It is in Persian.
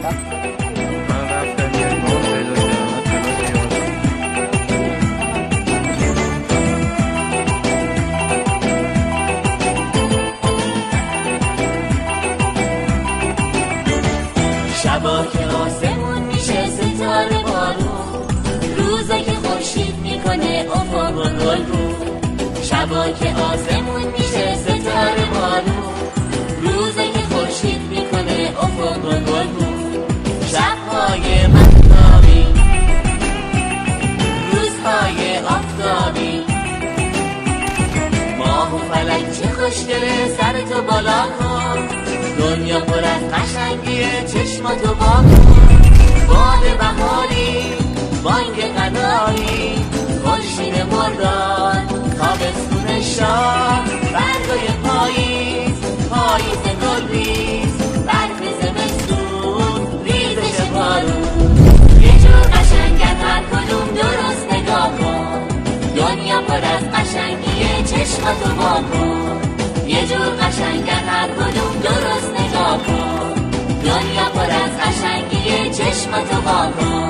من رفتم یه نام پیدا کردم اطلاعات یادم. شبا که آسمون میشه ستاره بارون، روزا که خورشید میکنه افق رو گلگون. شبا که آسمون میشه ستاره بارون، روزا که خورشید میکنه افق رو گلگون. شبهای مهتابی، روزهای آفتابی، ماه و فلک چه خوشگله سرتو بالا کن، دنیا پر از قشنگیه چشماتو وا کن. باد بهاری، بانگ غنایی، خورشید مرداد، تابستون شاه، برگای پاییز، پاییز گلریز، برف زمستون، ریزش بارون. یه جور قشنگن هر کدوم درست نگاه کن، دنیا پر از قشنگیه چشماتو وا کن. یه جور قشنگن هر کدوم درست نگاه کن، دنیا پر از قشنگیه چشماتو وا کن.